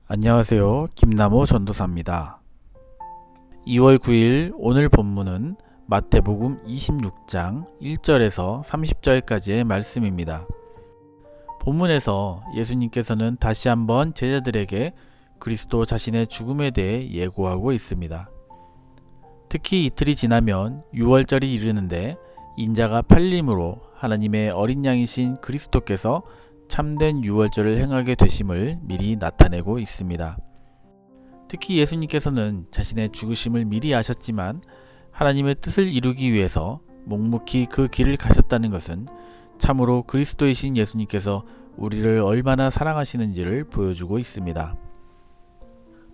안녕하세요. 김남호 전도사입니다. 2월 9일 오늘 본문은 마태복음 26장 1절에서 30절까지의 말씀입니다. 본문에서 예수님께서는 다시 한번 제자들에게 그리스도 자신의 죽음에 대해 예고하고 있습니다. 특히 이틀이 지나면 유월절이 이르는데 인자가 팔림으로 하나님의 어린 양이신 그리스도께서 참된 유월절을 행하게 되심을 미리 나타내고 있습니다. 특히 예수님께서는 자신의 죽으심을 미리 아셨지만 하나님의 뜻을 이루기 위해서 묵묵히 그 길을 가셨다는 것은 참으로 그리스도이신 예수님께서 우리를 얼마나 사랑하시는지를 보여주고 있습니다.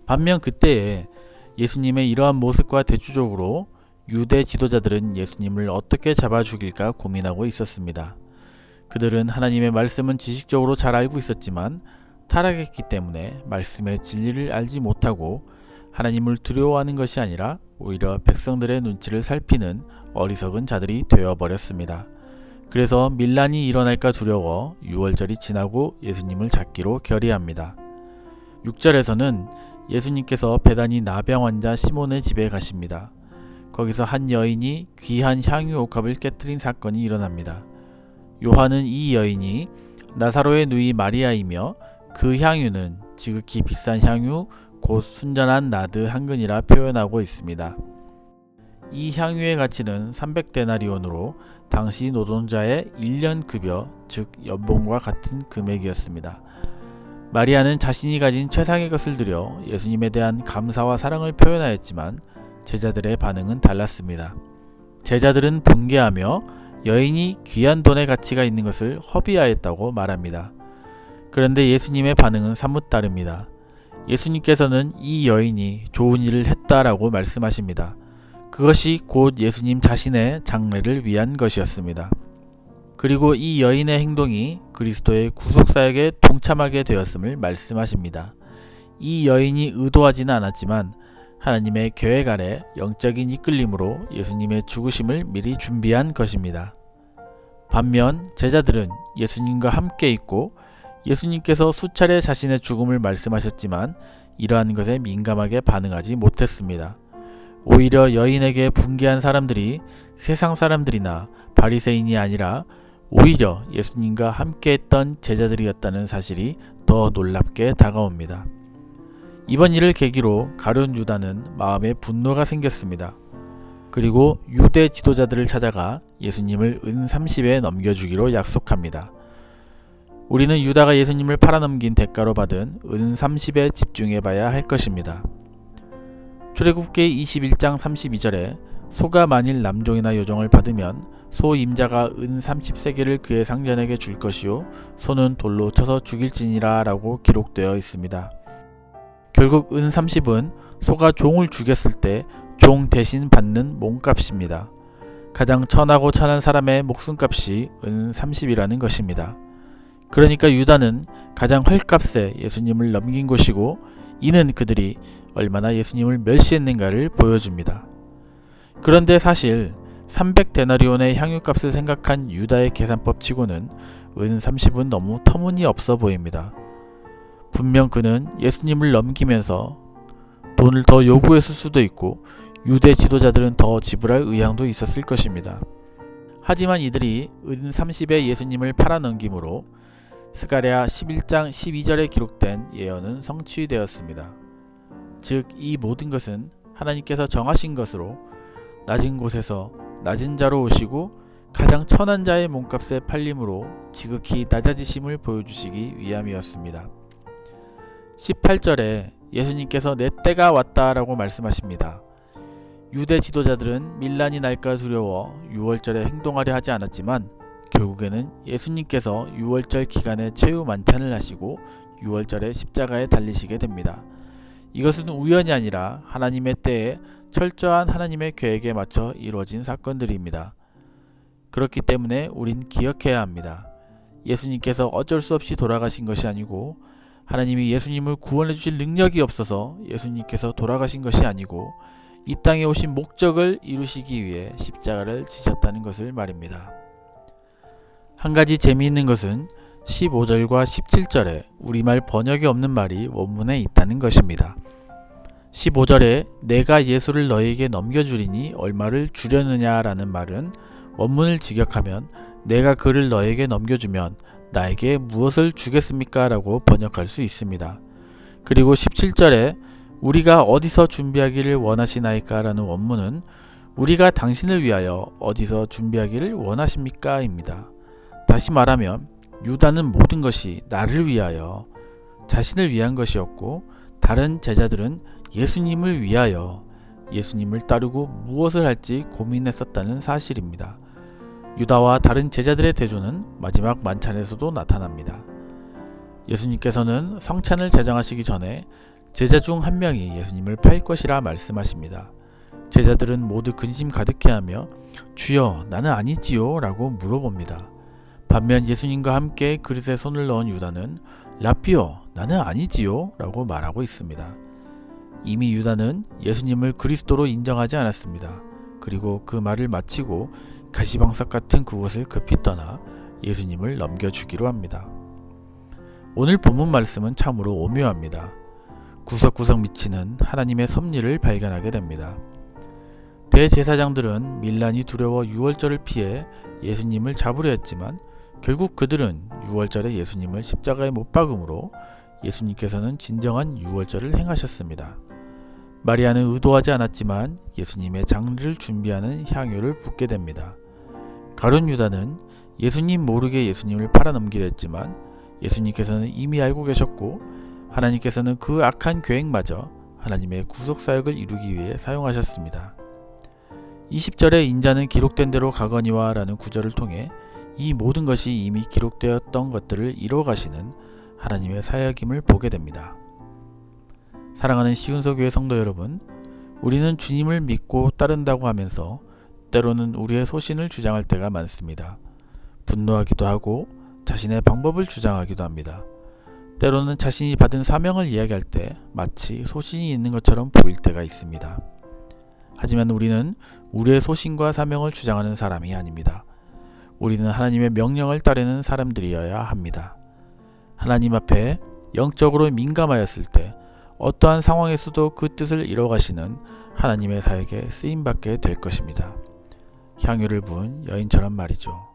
반면 그때에 예수님의 이러한 모습과 대조적으로 유대 지도자들은 예수님을 어떻게 잡아 죽일까 고민하고 있었습니다. 그들은 하나님의 말씀은 지식적으로 잘 알고 있었지만 타락했기 때문에 말씀의 진리를 알지 못하고 하나님을 두려워하는 것이 아니라 오히려 백성들의 눈치를 살피는 어리석은 자들이 되어버렸습니다. 그래서 밀란이 일어날까 두려워 유월절이 지나고 예수님을 잡기로 결의합니다. 6절에서는 예수님께서 베다니 나병 환자 시몬의 집에 가십니다. 거기서 한 여인이 귀한 향유 옥합을 깨뜨린 사건이 일어납니다. 요한은 이 여인이 나사로의 누이 마리아이며 그 향유는 지극히 비싼 향유 곧 순전한 나드 한 근이라 표현하고 있습니다. 이 향유의 가치는 300데나리온으로 당시 노동자의 1년 급여 즉 연봉과 같은 금액이었습니다. 마리아는 자신이 가진 최상의 것을 들여 예수님에 대한 감사와 사랑을 표현하였지만 제자들의 반응은 달랐습니다. 제자들은 분개하며 여인이 귀한 돈의 가치가 있는 것을 허비하였다고 말합니다. 그런데 예수님의 반응은 사뭇 다릅니다. 예수님께서는 이 여인이 좋은 일을 했다라고 말씀하십니다. 그것이 곧 예수님 자신의 장래를 위한 것이었습니다. 그리고 이 여인의 행동이 그리스도의 구속사역에 동참하게 되었음을 말씀하십니다. 이 여인이 의도하지는 않았지만 하나님의 계획 아래 영적인 이끌림으로 예수님의 죽으심을 미리 준비한 것입니다. 반면 제자들은 예수님과 함께 있고 예수님께서 수차례 자신의 죽음을 말씀하셨지만 이러한 것에 민감하게 반응하지 못했습니다. 오히려 여인에게 분개한 사람들이 세상 사람들이나 바리새인이 아니라 오히려 예수님과 함께 했던 제자들이었다는 사실이 더 놀랍게 다가옵니다. 이번 일을 계기로 가룟 유다는 마음에 분노가 생겼습니다. 그리고 유대 지도자들을 찾아가 예수님을 은 30에 넘겨주기로 약속합니다. 우리는 유다가 예수님을 팔아넘긴 대가로 받은 은 30에 집중해봐야 할 것입니다. 출애굽기 21장 32절에 소가 만일 남종이나 여종을 받으면 소 임자가 은 30세겔을 그의 상전에게 줄 것이요 소는 돌로 쳐서 죽일지니라 라고 기록되어 있습니다. 결국 은 30은 소가 종을 죽였을 때 종 대신 받는 몸값입니다. 가장 천하고 천한 사람의 목숨값이 은 30이라는 것입니다. 그러니까 유다는 가장 헐값에 예수님을 넘긴 것이고 이는 그들이 얼마나 예수님을 멸시했는가를 보여줍니다. 그런데 사실 300데나리온의 향유값을 생각한 유다의 계산법 치고는 은 30은 너무 터무니없어 보입니다. 분명 그는 예수님을 넘기면서 돈을 더 요구했을 수도 있고 유대 지도자들은 더 지불할 의향도 있었을 것입니다. 하지만 이들이 은 30에 예수님을 팔아넘김으로 스가랴 11장 12절에 기록된 예언은 성취되었습니다. 즉 이 모든 것은 하나님께서 정하신 것으로 낮은 곳에서 낮은 자로 오시고 가장 천한 자의 몸값에 팔림으로 지극히 낮아지심을 보여주시기 위함이었습니다. 18절에 예수님께서 내 때가 왔다라고 말씀하십니다. 유대 지도자들은 밀란이 날까 두려워 유월절에 행동하려 하지 않았지만 결국에는 예수님께서 유월절 기간에 최후 만찬을 하시고 유월절에 십자가에 달리시게 됩니다. 이것은 우연이 아니라 하나님의 때에 철저한 하나님의 계획에 맞춰 이루어진 사건들입니다. 그렇기 때문에 우린 기억해야 합니다. 예수님께서 어쩔 수 없이 돌아가신 것이 아니고 하나님이 예수님을 구원해 주실 능력이 없어서 예수님께서 돌아가신 것이 아니고 이 땅에 오신 목적을 이루시기 위해 십자가를 지셨다는 것을 말입니다. 한 가지 재미있는 것은 15절과 17절에 우리말 번역이 없는 말이 원문에 있다는 것입니다. 15절에 내가 예수를 너에게 넘겨주리니 얼마를 주려느냐라는 말은 원문을 직역하면 내가 그를 너에게 넘겨주면 나에게 무엇을 주겠습니까? 라고 번역할 수 있습니다. 그리고 17절에 우리가 어디서 준비하기를 원하시나이까? 라는 원문은 우리가 당신을 위하여 어디서 준비하기를 원하십니까? 입니다. 다시 말하면 유다는 모든 것이 나를 위하여 자신을 위한 것이었고 다른 제자들은 예수님을 위하여 예수님을 따르고 무엇을 할지 고민했었다는 사실입니다. 유다와 다른 제자들의 대조는 마지막 만찬에서도 나타납니다. 예수님께서는 성찬을 제정하시기 전에 제자 중 한 명이 예수님을 팔 것이라 말씀하십니다. 제자들은 모두 근심 가득해하며 주여 나는 아니지요 라고 물어봅니다. 반면 예수님과 함께 그릇에 손을 넣은 유다는 라삐요 나는 아니지요 라고 말하고 있습니다. 이미 유다는 예수님을 그리스도로 인정하지 않았습니다. 그리고 그 말을 마치고 가시방석 같은 그곳을 급히 떠나 예수님을 넘겨주기로 합니다. 오늘 본문 말씀은 참으로 오묘합니다. 구석구석 미치는 하나님의 섭리를 발견하게 됩니다. 대제사장들은 밀란이 두려워 유월절을 피해 예수님을 잡으려 했지만 결국 그들은 유월절에 예수님을 십자가에 못 박음으로 예수님께서는 진정한 유월절을 행하셨습니다. 마리아는 의도하지 않았지만 예수님의 장례를 준비하는 향유를 붓게 됩니다. 가룟 유다는 예수님 모르게 예수님을 팔아넘기려 했지만 예수님께서는 이미 알고 계셨고 하나님께서는 그 악한 계획마저 하나님의 구속사역을 이루기 위해 사용하셨습니다. 20절에 인자는 기록된 대로 가거니와 라는 구절을 통해 이 모든 것이 이미 기록되었던 것들을 이뤄가시는 하나님의 사역임을 보게 됩니다. 사랑하는 시운서교회 성도 여러분, 우리는 주님을 믿고 따른다고 하면서 때로는 우리의 소신을 주장할 때가 많습니다. 분노하기도 하고 자신의 방법을 주장하기도 합니다. 때로는 자신이 받은 사명을 이야기할 때 마치 소신이 있는 것처럼 보일 때가 있습니다. 하지만 우리는 우리의 소신과 사명을 주장하는 사람이 아닙니다. 우리는 하나님의 명령을 따르는 사람들이어야 합니다. 하나님 앞에 영적으로 민감하였을 때 어떠한 상황에서도 그 뜻을 이뤄가시는 하나님의 사역에 쓰임받게 될 것입니다. 향유를 부은 여인처럼 말이죠.